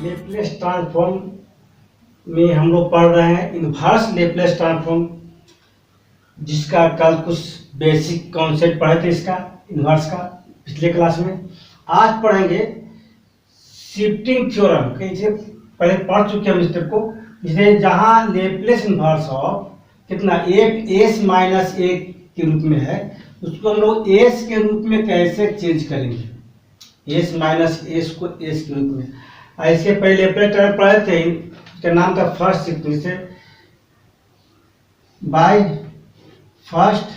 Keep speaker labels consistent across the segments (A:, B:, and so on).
A: Laplace transform में हम लोग पढ़ रहे हैं इनवर्स लेप्लेस ट्रांसफॉर्म, जिसका कल कुछ बेसिक कॉन्सेप्ट पढ़े थे इसका इनवर्स का पिछले क्लास में। आज पढ़ेंगे शिफ्टिंग थ्योरम, कैसे पहले पढ़ चुके हम इस स्टेप को, जिसे जहां लेप्लेस इनवर्स ऑफ कितना एफ एस माइनस ए के रूप में है, उसको हम लोग एस के रूप में कैसे चेंज करेंगे, एस माइनस एस को एस के रूप में। इसके पहले लेप्लेस टर्म पढ़े थे, उसका नाम था फर्स्ट शिफ्टिंग, जिसे बाय फर्स्ट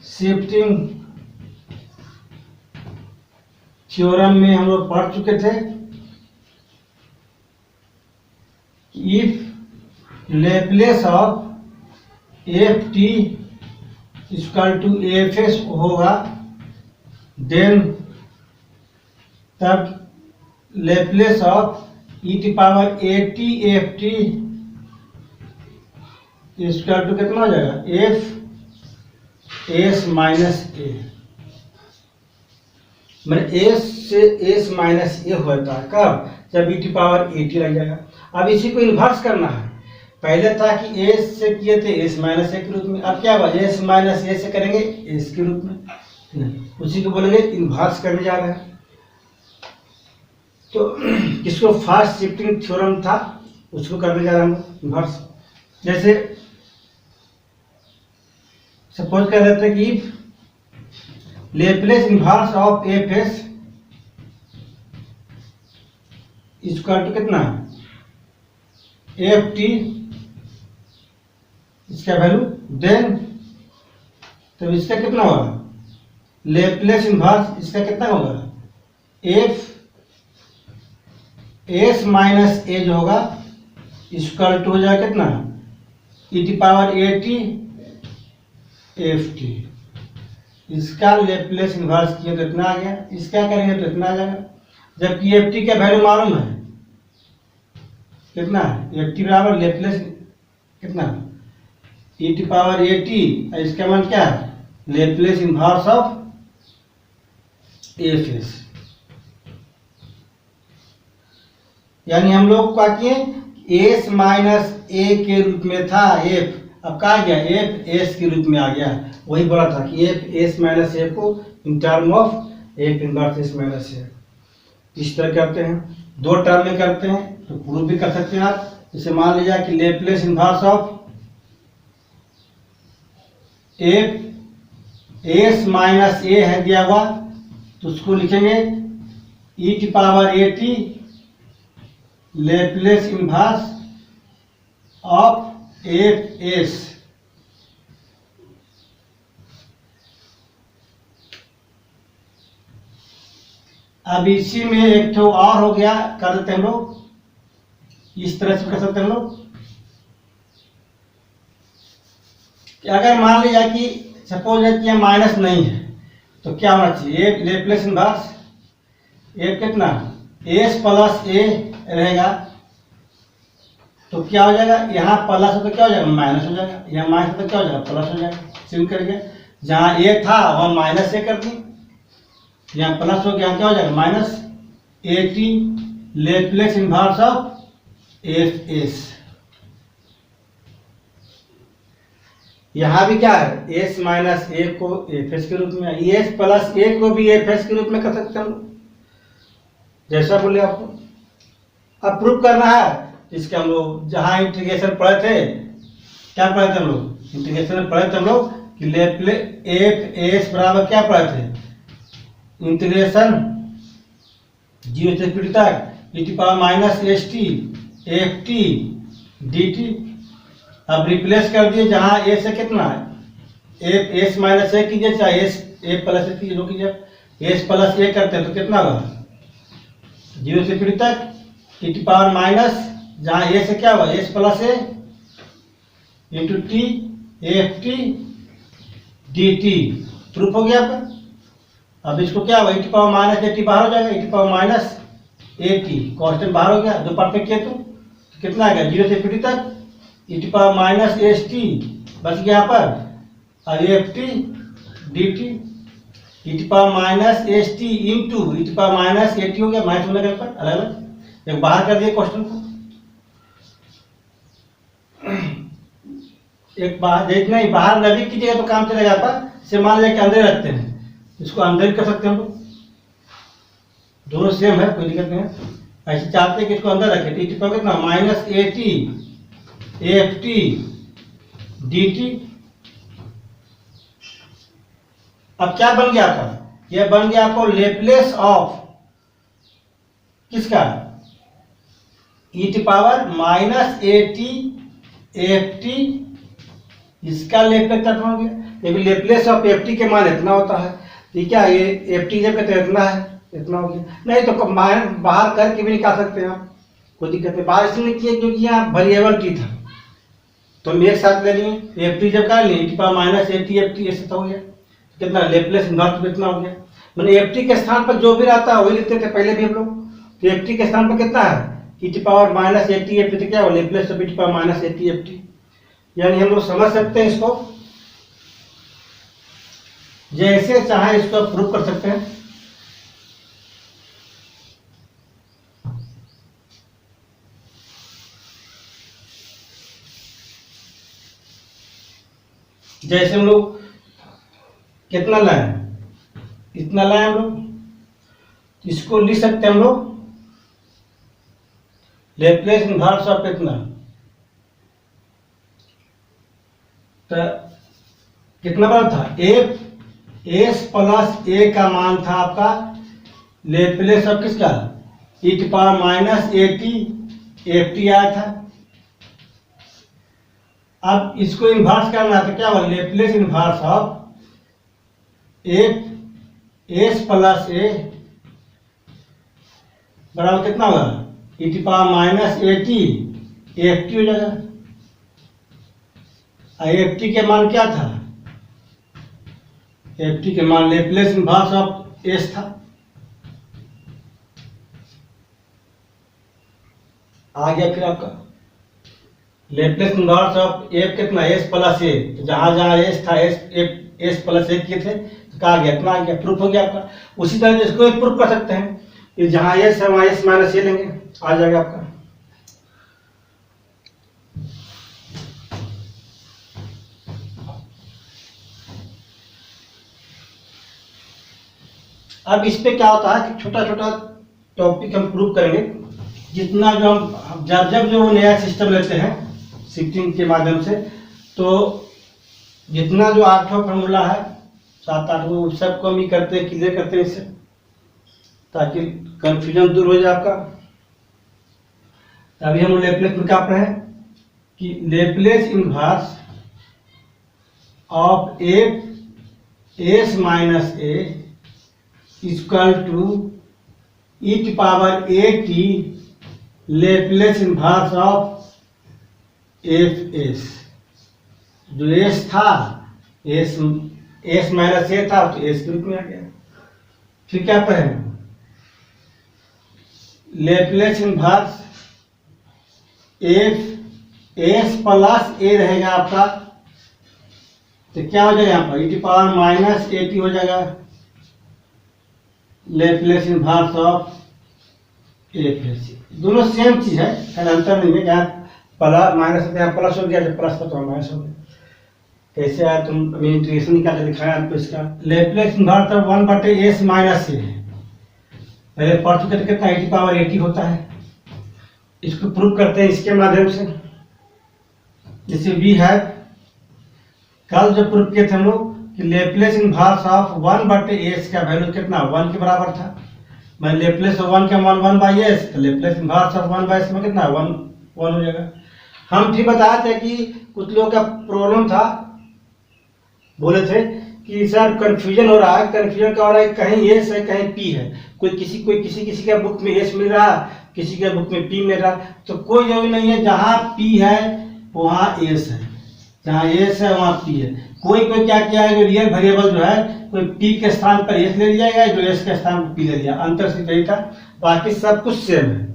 A: शिफ्टिंग थ्योरम में हम लोग पढ़ चुके थे। If Laplace of F T equal to F S होगा, देन तब Laplace of E T power A T F T equal to कितना हो जाएगा, एफ एस माइनस ए। मैंने एस से एस माइनस ए होता है कब, जब ई टी पावर ए टी लग जाएगा। अब इसी को इन्वर्स करना है। पहले था कि एस से किए थे एस माइनस ए के रूप में, अब क्या हुआ, एस माइनस ए से करेंगे एस के रूप में, उसी को बोलेंगे इन्वर्स करने जा रहे हैं। तो किसको फास्ट शिफ्टिंग थ्योरम था उसको करने जा रहे हैं इन्वर्स। जैसे सपोज कर लेते हैं कि Laplace inverse of F S equal to कितना, एफ टी इसका वैल्यू, देन तो इसका कितना होगा, लेप्लेस इन्वर्स इसका कितना होगा, एफ एस माइनस ए जो होगा इक्वल टू हो जाएगा कितना, ई T power A T F T. इसका लेप्लेस इन्वर्स किया तो इतना आ गया, इसका करेंगे तो इतना आ जाएगा। जबकि एफ टी का वैल्यू मालूम है कितना है, एफ टी बराबर लेप्लेस कितना, ई टी पावर ए टी, इसका मान क्या है, Laplace inverse of F S. यानी हम लोग क्या किए, एस माइनस ए के रूप में था एफ, अब कहा गया एफ एस के रूप में आ गया। वही बोला था कि एफ एस माइनस ए को in term of F inverse S minus A, इस तरह करते हैं। दो टर्म में करते हैं तो प्रूव भी कर सकते हैं आप। जैसे मान लीजिए कि Laplace inverse of F S minus A है दिया हुआ, तो उसको लिखेंगे E T power A T Laplace inverse of F S. अब इसी में एक तो और हो गया, कर देते हैं हम लोग, इस तरह से कर सकते हैं हम लोग कि अगर मान लिया कि सपोज है कि यह माइनस नहीं है तो क्या होना चाहिए, एक लेप्लेस इनवर्स एक कितना एस प्लस ए रहेगा, तो क्या हो जाएगा, यहाँ प्लस हो तो क्या हो जाएगा, माइनस हो जाएगा, यहाँ माइनस हो तो क्या हो जाएगा, प्लस हो जाएगा। सिंपल करके जहाँ ए था वहाँ माइनस ए कर दी, यहाँ प्लस हो गया, क्या हो जाएगा, minus A T Laplace inverse of F S. यहाँ भी क्या है, एस माइनस ए को एफ एस के रूप में, एस प्लस ए को भी एफ एस के रूप में कर सकते हैं हम लोग, जैसा बोले आपको। अब प्रूफ करना है, इसके हम लोग जहाँ इंटीग्रेशन पढ़े थे, क्या पढ़े थे हम लोग, इंटीग्रेशन में पढ़े थे हम लोग कि लेप्लेस एफ एस बराबर क्या पढ़े थे, इंटीग्रेशन 0 से पी तक E T power minus S T F T D T. अब रिप्लेस कर दिए, जहाँ ए से कितना है एफ एस माइनस ए कीजिए, चाहे एस ए प्लस ए कीजिए, जो कीजिए एस प्लस ए करते हैं तो कितना होगा, 0 से पी तक ई टी पावर माइनस, जहाँ ए से क्या होगा S plus A into T F T D T. Proof हो गया आपका। अब इसको क्या होगा, E T power minus A T बाहर हो जाएगा, E T power minus A T constant बाहर हो गया, जो परफेक्ट किया तो कितना आ गया, 0 से पी तक E T power minus S T बच गया यहाँ पर, और F T D T E to power minus S T into E to power minus A T हो गया, माइनस होने के पर अलग अलग एक बाहर कर दिए क्वेश्चन को, एक बाहर देखना ही, बाहर न भी कीजिएगा तो काम चलेगा आपका। इसे मान लिया कि अंदर रखते हैं, इसको अंदर कर सकते हैं हम लोग, दोनों सेम है, कोई दिक्कत नहीं है। ऐसे चाहते हैं कि इसको अंदर रखें, टी पावर कितना minus A T F T D T. अब क्या बन गया आपका, यह बन गया आपको लेप्लेस ऑफ किसका, ई T power minus A T F T, इसका लेप्लेस हो गया। ये लेप्लेस ऑफ एफ टी के मान इतना होता है, ठीक है, ये एफ टी जब कहते इतना है, इतना हो गया। नहीं तो बाहर करके भी निकाल सकते हैं आप, कोई दिक्कत नहीं। बाहर इसलिए किया क्योंकि यहाँ वेरिएबल टी था, तो हम एक साथ ले लिए, एफ टी जब कर लिए T power minus A T F T, ऐसे तो हो गया कितना, लेप्लेस इन्वर्स कितना हो गया। मैंने एफ टी के स्थान पर जो भी रहता है वही लिखते थे पहले भी हम लोग, तो एफ टी के स्थान पर कितना है, ई T power minus A T F T, तो क्या हो, Laplace of E T power minus A T F T. यानी हम लोग समझ सकते हैं इसको, जैसे चाहे इसको प्रूव कर सकते हैं। जैसे हम लोग कितना लाए, इतना लाए हम लोग, इसको लिख सकते हैं हम लोग लेप्लेस इनवर्स ऑफ इतना, तो कितना बड़ा था, एफ एस प्लस ए का मान था आपका लेप्लेस ऑफ किसका, ई T power minus A T F T आया था। अब इसको इन्वर्स करना है तो क्या होगा, Laplace inverse of F S plus A बराबर कितना होगा, E T power minus A T F T हो जाएगा। एफ टी के मान क्या था, एफ टी के मान लेप्लेस इन्वर्स ऑफ एस था। आ गया फिर आपका लेप्लेस इन्वर्स ऑफ एफ कितना, एस प्लस ए, तो जहां जहां एस था एस प्लस ए किए थे तो कहा गया इतना आ गया, प्रूफ हो गया आपका। उसी तरह इसको प्रूफ कर सकते हैं कि जहां एस है वहां एस माइनस ए लेंगे, आ जाएगा आपका। अब इस पे क्या होता है कि छोटा छोटा टॉपिक हम प्रूव करेंगे, जितना जो हम जब जो नया सिस्टम लेते हैं शिफ्टिंग के माध्यम से, तो जितना जो 8 फार्मूला है 7-8 वो सबको हम ही करते हैं, क्लियर करते हैं इससे, ताकि कंफ्यूजन दूर हो जाए आपका। अभी हम लेप्लेस में क्या पढ़े हैं कि Laplace inverse of F S minus A equal to E की power A T Laplace inverse of F S. जो एस था एस माइनस ए था तो एस के रूप में आ गया। फिर क्या पढ़े, Laplace inverse F S plus A रहेगा आपका, तो क्या हो जाएगा यहाँ पर E T power minus A T हो जाएगा Laplace inverse of F S. दोनों सेम चीज है, अंतर नहीं है, यहाँ प्लस माइनस यहाँ प्लस हो गया, जब प्लस था तो माइनस हो गया। कैसे आया, तुम इंटीग्रेशन निकाल के दिखाया आपको इसका। Laplace inverse of 1/s minus A, पहले पढ़ चुके थे कितना, ई टी पावर 80 होता है। इसको प्रूव करते हैं इसके माध्यम से, जैसे वी है कल जो प्रूव किए थे हम लोग कि लेप्लेस इनवर्स ऑफ 1/s का वैल्यू कितना 1 के बराबर था। मैं लेप्लेस ऑफ 1 का मान 1/s, तो लेप्लेस इनवर्स ऑफ 1/s में कितना 1 हो जाएगा। हम फिर बताए थे कि कुछ लोगों का प्रॉब्लम था, बोले थे कि सर कंफ्यूजन हो रहा है। कंफ्यूजन क्या हो रहा है, कहीं एस है कहीं पी है, कोई किसी का बुक में एस मिल रहा है, किसी के बुक में पी मिल रहा है। तो कोई जरूरी नहीं है, जहां पी है वहां एस है, जहां एस है वहां पी है। कोई क्या किया है, जो रियल वेरिएबल जो है कोई पी के स्थान पर एस ले लिया गया, जो एस के स्थान पर पी ले लिया, अंतर सिर्फ यही था, बाकी सब कुछ सेम है।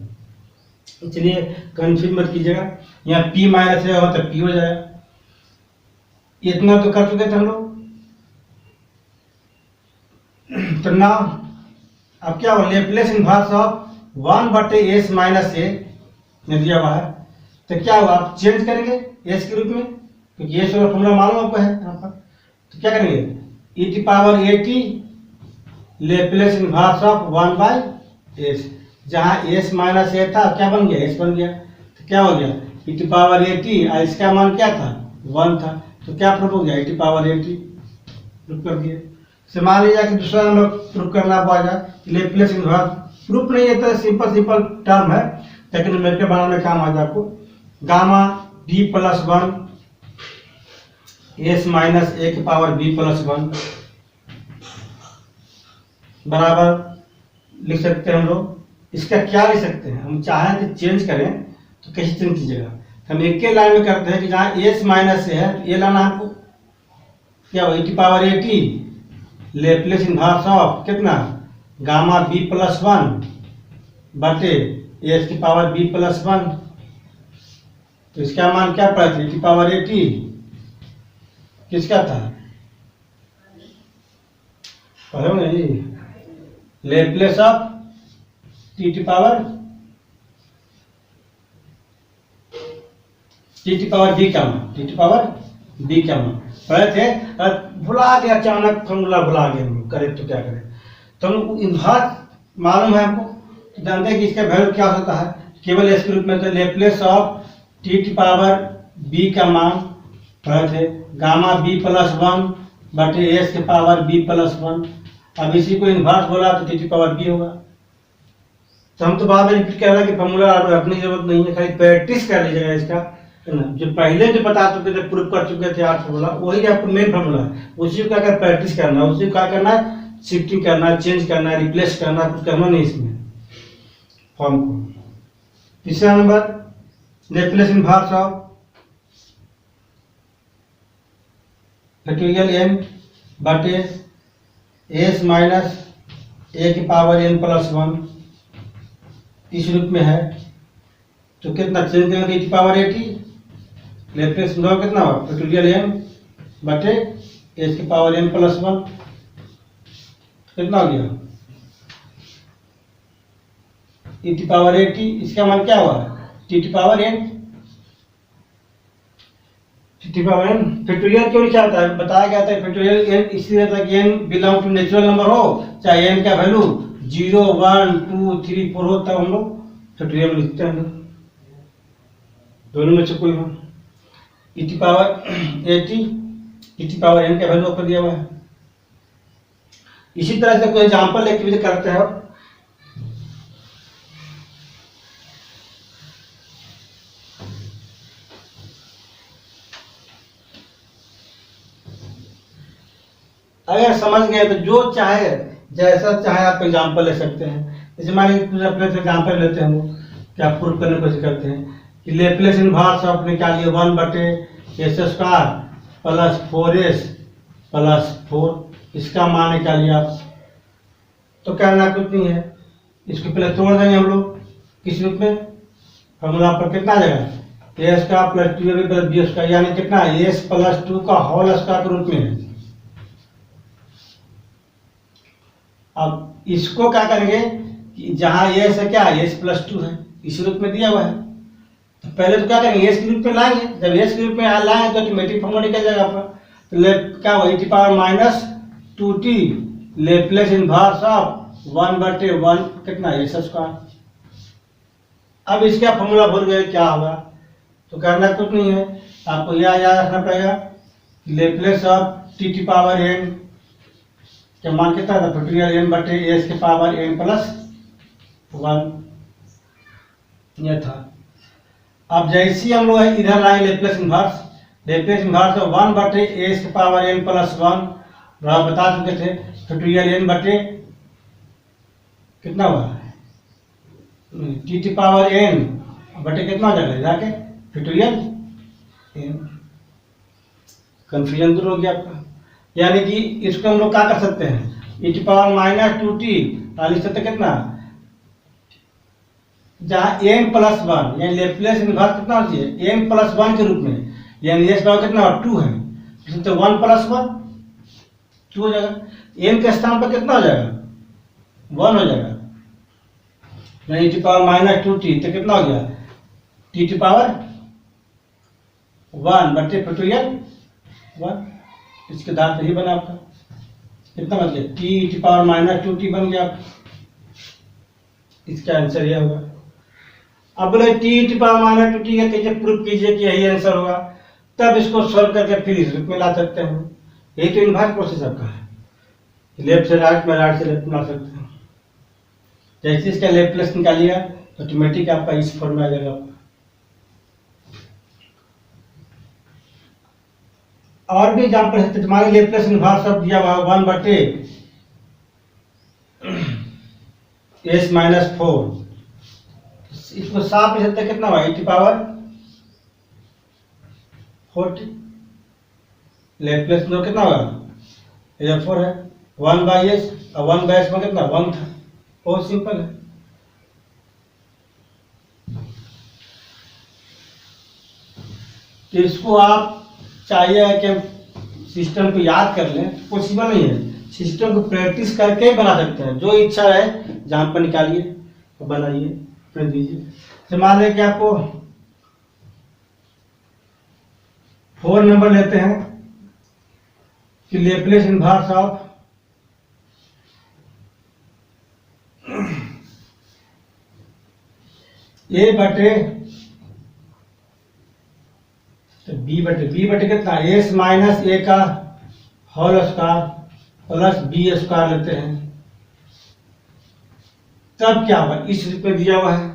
A: इसलिए कंफ्यूज मत कीजिएगा, यहाँ पी माइनस है वहां तक पी हो जाएगा। इतना तो कर चुके थे हम लोग। तो नाउ अब क्या हो, लेप्लेस इनवर्स ऑफ 1/s-a ने दिया हुआ है, तो क्या हुआ, आप चेंज करेंगे s के रूप में, क्योंकि s वाला फॉर्मूला मालूम आपको है यहाँ पर, तो क्या करेंगे, e⁻at Laplace inverse of 1/s, जहाँ s - a था क्या बन गया, s बन गया, तो क्या हो गया e⁻at, और इसका मान क्या था 1 था, तो क्या प्रूफ हो गया e⁻at प्रूफ कर दिया। से मान लीजिए कि दूसरा नंबर प्रूफ करना पड़ेगा, लेप्लेस इनवर्स प्रूफ नहीं है तो सिंपल टर्म है, लेकिन न्यूमेरिकल बनाने में काम आ जाए आपको। गामा b+1 s - a⁻b+1 बराबर लिख सकते हैं हम लोग। इसका क्या लिख सकते हैं, हम चाहें कि चेंज करें तो कैसे चेंज कीजिएगा, हम एक के लाइन में करते हैं कि जहाँ s - a है तो ये लाना आपको क्या हो, e⁻at लेप्लेस इनवर्स ऑफ कितना, गामा b+1 बटे s⁻b+1, तो इसका मान क्या पड़ा था e⁻at किसका था, पढ़ो नहीं, लेप्लेस ऑफ t⁻b का मान, t⁻b का मान पढ़े थे, भुला गया अचानक फॉर्मूला भुला गए हम, करें तो क्या करें, तो हम इन्वर्स मालूम है हमको, तो जानते हैं कि इसका वैल्यू क्या होता है, केवल s के रूप में, तो लेप्लेस ऑफ t⁻b का मान पढ़े थे गामा b+1 बटे s⁻b+1, अब इसी को इन्वर्स बोला तो t⁻b होगा। तो हम तो बाद में रिपीट कर रहे हैं कि फॉर्मूला रखने की जरूरत नहीं है, खाली प्रैक्टिस कर लीजिएगा इसका, जो पहले जो बता चुके थे, प्रूफ कर चुके थे 8 फॉर्मूला, वही आपको मेन फॉर्मूला है, उसी को क्या प्रैक्टिस करना है, उसी को क्या करना है, शिफ्टिंग करना है, चेंज करना है, रिप्लेस करना है, कुछ करना नहीं इसमें फॉर्म को। तीसरा number Laplace inverse of factorial n बटे s - a⁻n+1 इस रूप में है, तो कितना चेंज करेंगे e⁻at लेप्लेस इनवर्स कितना होगा, फैक्टोरियल n बटे s⁻n+1 कितना हो गया e⁻at, इसका मान क्या हुआ t⁻n फैक्टोरियल क्यों लिखा जाता है, बताया गया था फैक्टोरियल n इसलिए रहता है कि n belong to natural number हो, चाहे n का वैल्यू 0 1 2 3 4 हो, तब हम लोग फैक्टोरियल लिखते हैं, दोनों में से कोई हो, e⁻at e⁻n का वैल्यू ऊपर दिया हुआ है। इसी तरह से कोई एग्जांपल लेके भी करते हैं, अगर समझ गए तो जो चाहे जैसा चाहे आप एग्जांपल ले सकते हैं। जैसे मान लीजिए अपने एग्जांपल लेते हैं, वो क्या प्रूफ करने की कोशिश करते हैं कि लेप्लेस इनवर्स ऑफ ने क्या लिया 1/s² + 4s + 4, इसका मान निकालिए आप, तो करना कुछ नहीं है, इसको पहले तोड़ देंगे हम लोग किस रूप में, फॉर्मूला पर कितना आ जाएगा a² + 2ab + b², यानी कितना s + 2 का होल स्क्वायर के रूप में है। अब इसको क्या करेंगे कि जहां s है क्या s + 2 है, इस रूप में दिया हुआ है, तो पहले तो क्या करेंगे s के रूप में लाएंगे, जब s के रूप में लाएंगे तो ऑटोमेटिक फॉर्मूला निकल जाएगा आपका, तो क्या होगा e⁻²t लेप्लेस इनवर्स ऑफ 1/1 कितना s²। अब इसका फॉर्मूला भूल गए क्या होगा, तो करना कुछ नहीं है, आपको यह याद रखना पड़ेगा लेप्लेस ऑफ t⁻n क्या मान कितना था, फैक्टोरियल n बटे s⁻n+1 यह था। अब जैसे हम लोग इधर लाए लेप्लेस इनवर्स ऑफ 1/s⁻n+1 बता चुके थे, फैक्टोरियल n बटे कितना हुआ t⁻n बटे कितना हो जाएगा जाके फैक्टोरियल n, कंफ्यूजन दूर हो गया आपका। यानी कि इसको हम लोग क्या कर सकते हैं e⁻²t लिख सकते कितना, जहां n+1 यानी लेप्लेस इनवर्स कितना होती है n+1 के रूप में, यानी s बराबर कितना 2 है, तो 1 + 1 2 हो जाएगा, n के स्थान पर कितना हो जाएगा 1 हो जाएगा, यानी e to power minus 2t तो कितना हो गया t टू पावर 1 बटे फैक्टोरियल 1। इसके दांत नहीं बना आपका, कितना बन गया t to power minus 2t बन गया आपका। इसका आंसर यह होगा। अब बोले t to power minus 2t का कैसे प्रूफ कीजिए कि यही आंसर होगा, तब इसको सॉल्व करके फिर इस रूप में ला सकते हैं। यही तो इन्वर्स प्रोसेस आपका है, लेफ्ट से राइट में, राइट से लेफ्ट में ला सकते हैं। जैसे इसका लेप्लेस निकालिएगा तो ऑटोमेटिक आपका इस फॉर्म में आ जाएगा। और भी एग्जाम्पल है, तुम्हारे लेप्लेस इन्वर्स ऑफ दिया हुआ 1 बटे s माइनस 4, इसको साफ लिख सकते कितना हुआ e टू पावर 40। लेप्लेस में कितना होगा ये 4 है, 1 बाई s और 1 बाई s में कितना 1 था। बहुत सिंपल है। तो इसको आप चाहिए कि सिस्टम को याद कर लें, पॉसिबल नहीं है। सिस्टम को प्रैक्टिस करके बना सकते हैं। जो इच्छा है जहां पर निकालिए तो बनाइए, फिर दीजिए। तो मान लें कि आपको 4 नंबर लेते हैं कि लेप्लेस इन्वर्स ऑफ a बटे बी बटे कितना s माइनस ए का whole square plus B square लेते हैं, तब क्या होगा इस रूप में दिया हुआ है।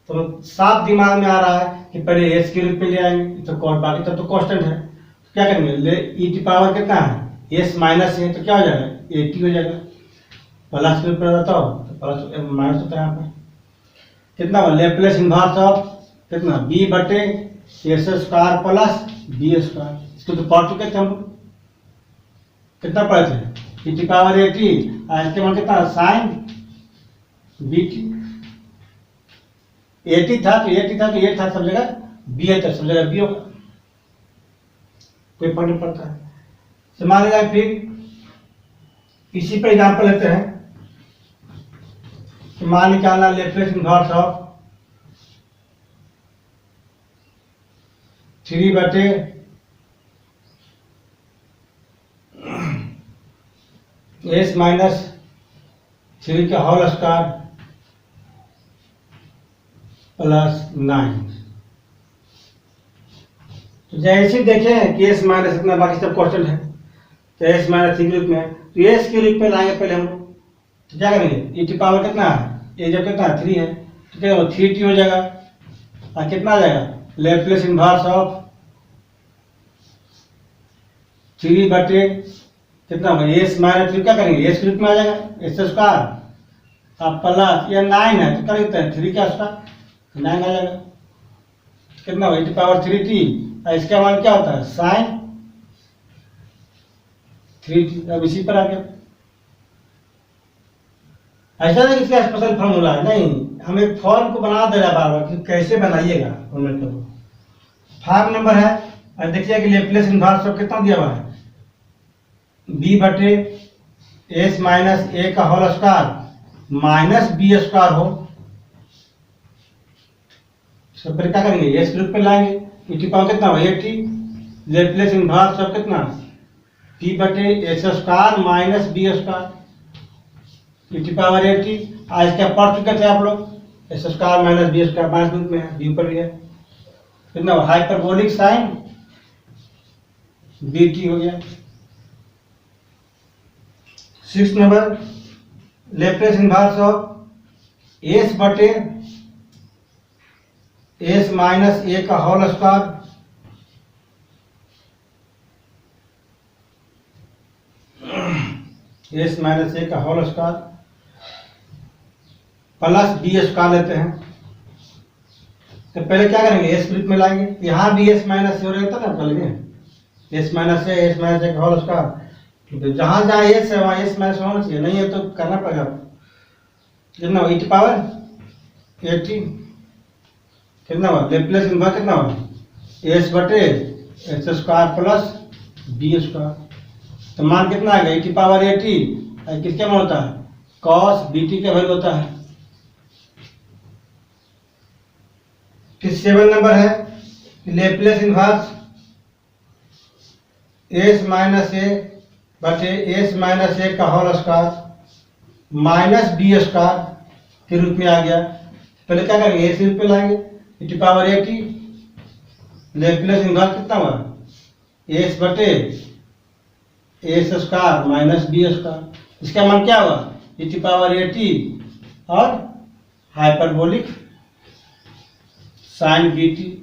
A: तो साफ दिमाग में आ रहा है कि पहले s के रूप में ले आएंगे, तो बाकी तब तो कांस्टेंट है। तो क्या करेंगे e टू पावर कितना है s माइनस है, तो क्या हो जाएगा 80 हो जाएगा। प्लस के रूप में रहता हो तो प्लस माइनस होता है यहाँ पर। कितना हुआ लेप्लेस इन्वर्स ऑफ कितना b बटे s square plus b square. इसको तो पढ़ चुके थे हम लोग, कितना पढ़े थे e टू पावर 80, इसके मान कितना साइन bt। 80 था तो 8 था सब जगह b है तो सब जगह b होगा, कोई फर्क नहीं पड़ता है। तो मान लीजिए फिर इसी पे एग्जाम्पल लेते हैं कि मान निकालना लेप्लेस इन्वर्स ऑफ 3 बटे s माइनस 3 का होल स्क्वायर प्लस 9। तो जैसे देखें कि s माइनस इतना बाकी सब कांस्टेंट है, तो s माइनस 3 के रूप में, तो s के रूप में लाएंगे पहले हम लोग। तो क्या करेंगे e टू पावर कितना है, ये जब कितना 3 है तो क्या होगा 3t हो जाएगा। और कितना आ जाएगा लेप्लेस इन्वर्स ऑफ 3 बटे कितना होगा s माइनस 3, क्या करेंगे s के रूप में आ जाएगा s स्क्वायर, अब प्लस ये 9 है तो कर देते हैं 3 का स्क्वायर 9 आ जाएगा। कितना होगा e टू पावर 3t, और इसका मान क्या होता है साइन 3t। अब इसी पर आ गया। ऐसा नहीं इसका स्पेशल फॉर्मूला है, नहीं, हम एक फॉर्म को बना दे रहा है बार बार कि कैसे बनाइएगा। फॉर्म नंबर है, और देखिए कि लेप्लेस इन्वर्स ऑफ कितना दिया हुआ है b बटे s माइनस ए का whole square minus b square हो। सब पर क्या करेंगे s के रूप में लाएंगे, e टू पावर कितना होगा 80, लेप्लेस इन्वर्स ऑफ कितना p बटे s square minus b square e to power 80। आज क्या पढ़ चुके थे आप लोग, s square minus b square minus रूप में है, b ऊपर लिया कितना हाइपरबोलिक साइन bt हो गया। 6 number Laplace inverse of s बटे s माइनस ए का whole square s minus A का whole square plus b square लेते हैं। तो पहले क्या करेंगे s के रूप में लाएंगे, यहाँ भी s माइनस हो रहता ना पहले s माइनस ए का होल स्क्वायर, जहां जहां s है वहां s माइनस होना चाहिए, नहीं है तो करना पड़ेगा। कितना e टू पावर 80 कितना हुआ लेप्लेस इन्वर्स कितना हुआ s बटे s square plus b square. तो मान कितना आ गया e टू पावर 80, किसके मान होता है cos bt का वैल्यू होता है फिर 7 नंबर है Laplace inverse S minus A बटे एस माइनस ए का whole square minus B square के रूप में आ गया। पहले क्या करेंगे, ए से रूप में लाएंगे e to power A T, Laplace inverse कितना हुआ, एस बटे S square minus B square, इसका मान क्या हुआ e to power A T और हाइपरबोलिक साइन बी टी।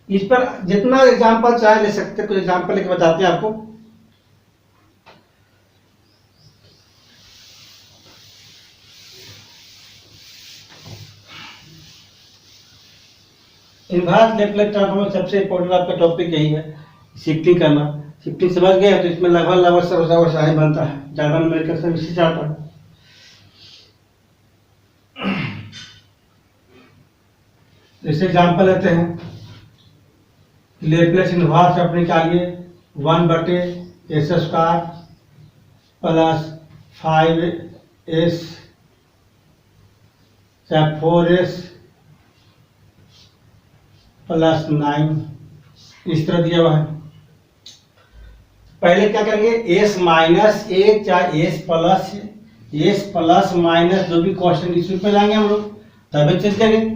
A: इस पर जितना एग्जाम्पल चाहे ले सकते हैं, कुछ एग्जाम्पल लेके बताते हैं आपको। इन्वर्स लेप्लेस ट्रांसफॉर्म सबसे इंपॉर्टेंट आपका टॉपिक यही है, शिफ्टिंग करना। शिफ्टिंग समझ गए तो इसमें लगभग सब साइन बनता है, ज्यादा न्यूमेरिकल सब इसी से आता है। जैसे एग्जाम्पल लेते हैं, लेप्लेस इन्वर्स अपने निकालिए 1 बटे एस स्क्वायर प्लस 5s या 4s प्लस 9, इस तरह दिया हुआ है। पहले क्या करेंगे, एस माइनस ए चाहे एस प्लस माइनस जो भी कॉन्स्टेंट इस रूप में लाएंगे हम लोग, तभी चेंज करेंगे।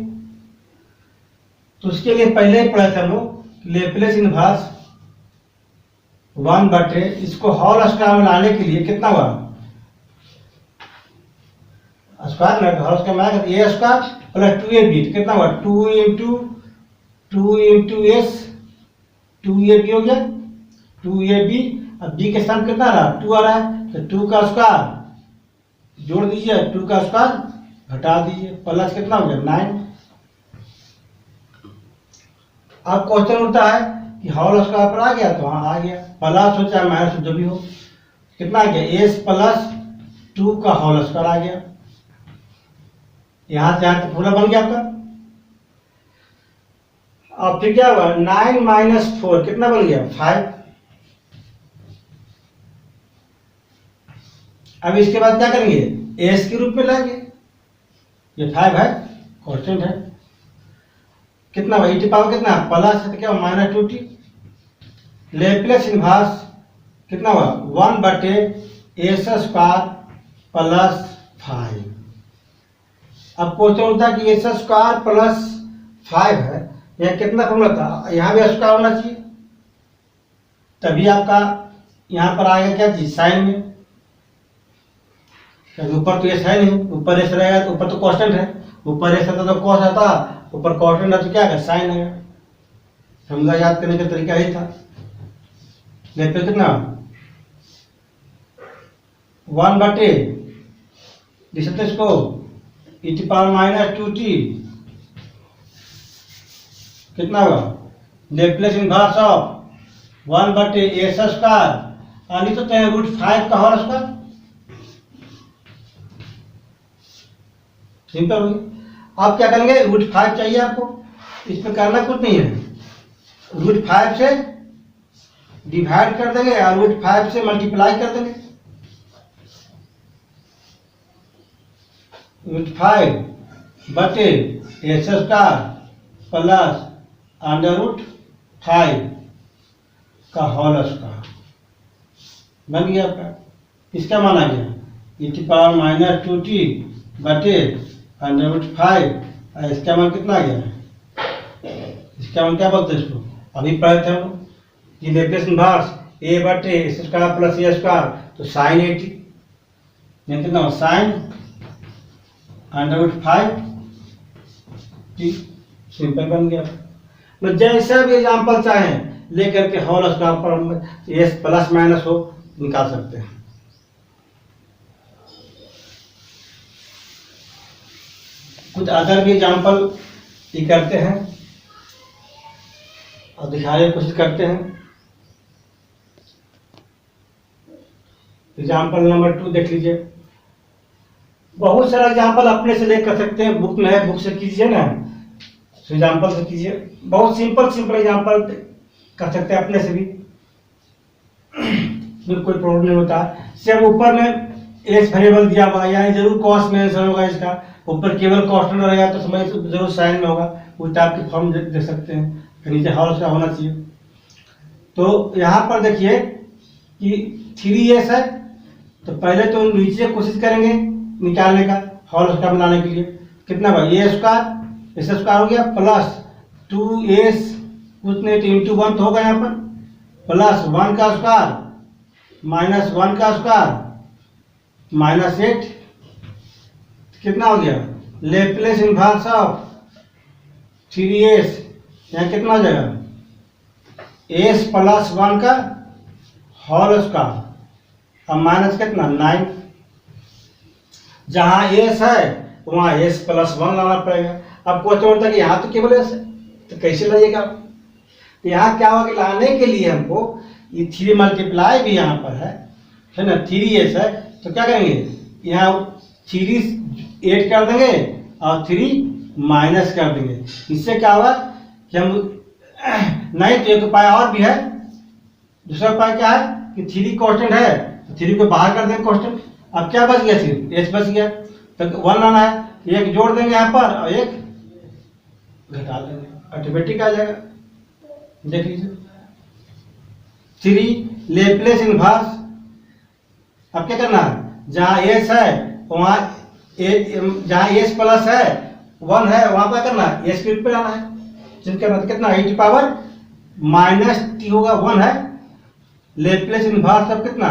A: तो उसके लिए पहले ही पढ़ा था हम लोग लेप्लेस इन्वर्स 1 बटे, इसको होल स्क्वायर में लाने के लिए कितना हुआ स्क्वायर में, होल स्क्वायर में आएगा ए स्क्वायर प्लस 2ab कितना हुआ 2 इंटू एस, 2ab हो गया 2ab, अब b के स्थान कितना रहा 2 आ रहा है, तो 2 का स्क्वायर जोड़ दीजिए, 2 का स्क्वायर घटा दीजिए, प्लस कितना हो गया 9। अब क्वेश्चन उठता है कि होल स्क्वायर पर आ गया, तो हाँ आ गया, प्लस हो चाहे माइनस जो भी हो, कितना आ गया एस प्लस 2 का होल स्क्वायर आ गया। यहां से यहां तक पूरा बन गया आपका। अब फिर क्या हुआ 9 माइनस 4 कितना बन गया 5। अब इसके बाद क्या करेंगे, एस के रूप में लाएंगे, ये 5 है कांस्टेंट है, कितना हुआ e पावर कितना प्लस है तो क्या हुआ माइनस 2t। लेप्लेस इन्वर्स कितना हुआ 1 बटे एस स्क्वायर प्लस 5। अब क्वेश्चन होता है कि एस स्क्वायर प्लस 5 है, यहाँ कितना फॉर्मूला था, यहाँ भी स्क्वायर होना चाहिए, तभी आपका यहाँ पर आएगा क्या चीज साइन में, ऊपर तो एस है नहीं, ऊपर एस रहेगा तो ऊपर तो कांस्टेंट है, ऊपर एस आता तो कॉस आता, ऊपर कांस्टेंट है तो क्या है साइन है। फॉर्मूला याद करने का तरीका यही था। लेते कितना 1 बटे लिख सकते इसको e to power minus 2t कितना हुआ लेप्लेस इन्वर्स ऑफ 1 बटे एस स्क्वायर और लिख सकते हैं √5 का होल स्क्वायर। सिंपल हो गया। आप क्या करेंगे √5 चाहिए आपको, इसमें करना कुछ नहीं है, √5 से डिवाइड कर देंगे और √5 से मल्टीप्लाई कर देंगे। √5 बटे एस स्क्वायर प्लस √5 का होल स्क्वायर बन गया आपका। इसका मान आ गया e to power minus 2t बटे √5, इसका मान कितना आ गया, इसका मान क्या बोलते हैं इसको, अभी पढ़े थे हम लोग कि लेप्लेस इन्वर्स a बटे एस स्क्वायर प्लस ए स्क्वायर, तो साइन 80 कितना साइन √5t, सिंपल बन गया। तो जैसा भी एग्जाम्पल चाहें लेकर के होल स्क्वायर पर एस प्लस माइनस हो निकाल सकते हैं। कुछ अदर भी एग्जाम्पल ये करते हैं और दिखाने की कोशिश करते हैं। एग्जाम्पल नंबर 2 देख लीजिए। बहुत सारा एग्जाम्पल अपने से लेकर सकते हैं, बुक में है, बुक से कीजिए ना, एग्जाम्पल से कीजिए। बहुत सिंपल एग्जाम्पल कर सकते हैं अपने से भी, कोई प्रॉब्लम नहीं होता। सिर्फ ऊपर में एस वेरिएबल दिया हुआ, यानी जरूर कॉस्ट में आंसर होगा इसका, ऊपर केवल कांस्टेंट रहेगा तो समझ जरूर साइन में होगा, उस टाइप की फॉर्म देख सकते हैं। फिर नीचे हॉल उसका होना चाहिए। तो यहाँ पर देखिए कि 3s है, तो पहले तो नीचे कोशिश करेंगे निकालने का हॉल उसका बनाने के लिए। कितना भाई ए स्क्वायर, इस स्क्वायर हो गया प्लस 2s कुछ नहीं तो इंटू 1 तो होगा यहाँ पर, प्लस 1 का स्क्वायर माइनस 1 का स्क्वायर माइनस 8, कितना हो गया लेप्लेस इनवर्स ऑफ 3s, यहाँ कितना हो जाएगा s प्लस 1 का होल स्क्वायर, अब माइनस कितना 9, जहां s है वहां s प्लस 1 लाना पड़ेगा। अब क्वेश्चन होता है कि यहाँ तो केवल s है तो कैसे लाइएगा। तो यहाँ क्या होगा कि लाने के लिए हमको ये 3 मल्टीप्लाई भी यहाँ पर है ना, 3s है, तो क्या करेंगे यहाँ 3 8 कर देंगे और 3 माइनस कर देंगे। इससे क्या होगा कि हम नहीं तो एक उपाय और भी है, दूसरा उपाय क्या है कि 3 कांस्टेंट है तो 3 को बाहर कर देंगे कांस्टेंट। अब क्या बच गया, सिर्फ एच बच गया, तो 1 लाना है, एक जोड़ देंगे यहाँ पर और एक घटा देंगे, ऑटोमेटिक आ जाएगा। देख लीजिए 3 लेप्लेस इनवर्स। अब क्या करना है, जहां एस है वहां जहां एस प्लस है 1 है वहां पर करना है एस क्यूब पे लाना है, जिनका मतलब कितना e पावर माइनस टी होगा 1 है, लेप्लेस इनवर्स अब कितना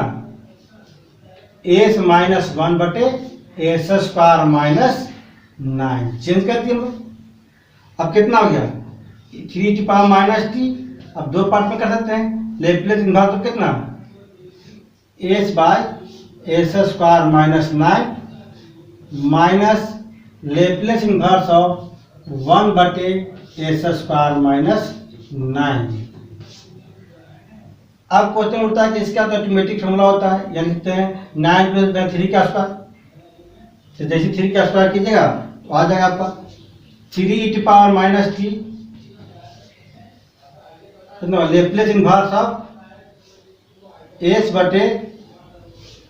A: एस माइनस 1 बटे एस स्क्वायर माइनस 9, चेंज कर दिए हम लोग। अब कितना हो गया 3 टी पावर माइनस टी, अब 2 पार्ट में कर सकते हैं, लेप्लेस इनवर्स अब कितना S by S square minus 9 minus Laplace inverse of 1 बटे एस स्क्वायर माइनस 9। अब क्वेश्चन उठता है कि इसका तो ऑटोमेटिक फॉर्मूला होता है, यानी लिखते हैं 9 प्लस 3 का स्क्वायर, तो जैसे 3 का स्क्वायर कीजिएगा तो आ जाएगा आपका 3 E to power minus T, Laplace inverse of S बटे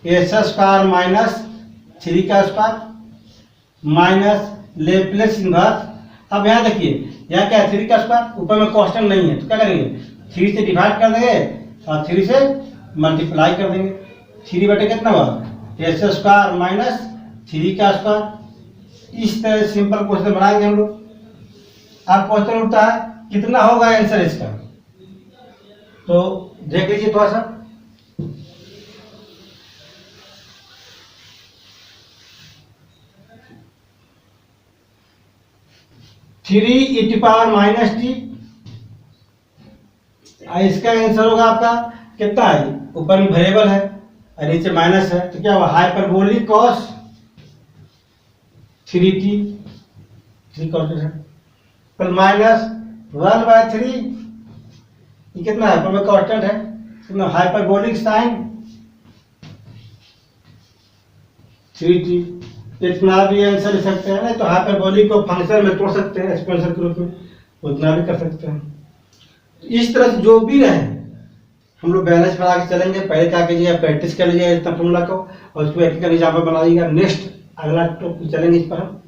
A: एस स्क्वायर माइनस 3 का स्क्वायर माइनस लेप्लेस इनवर्स। अब यहाँ देखिए यहाँ क्या है 3 का स्क्वायर, ऊपर में कांस्टेंट नहीं है तो क्या करेंगे 3 से डिवाइड कर देंगे और 3 से मल्टीप्लाई कर देंगे, 3 बटे कितना हुआ एस स्क्वायर माइनस 3 का स्क्वायर। इस तरह सिंपल क्वेश्चन बनाएंगे हम लोग। अब क्वेश्चन उठता है कितना होगा आंसर इसका, तो देख लीजिए थोड़ा सा। Three E to power minus T, इसका आंसर होगा आपका कितना है, ऊपर में वेरिएबल है और नीचे माइनस है, तो क्या हुआ हाइपरबोलिक कॉस 3t, 3 कॉस है पर माइनस 1/3, ये कितना है ऊपर में कांस्टेंट है, कितना हाइपरबोलिक साइन 3t। इतना भी आंसर ले सकते हैं, नहीं तो हाइपरबोलिक को फंक्शन में तोड़ सकते हैं एक्सपेंशन के रूप में, उतना भी कर सकते हैं। इस तरह से जो भी रहे हम लोग बैलेंस बना के चलेंगे। पहले क्या कीजिए प्रैक्टिस कर लीजिए इस फॉर्मूला को और उसको एक एग्जाम्पल बनाइएगा। नेक्स्ट अगला टॉपिक चलेंगे इस पर हम।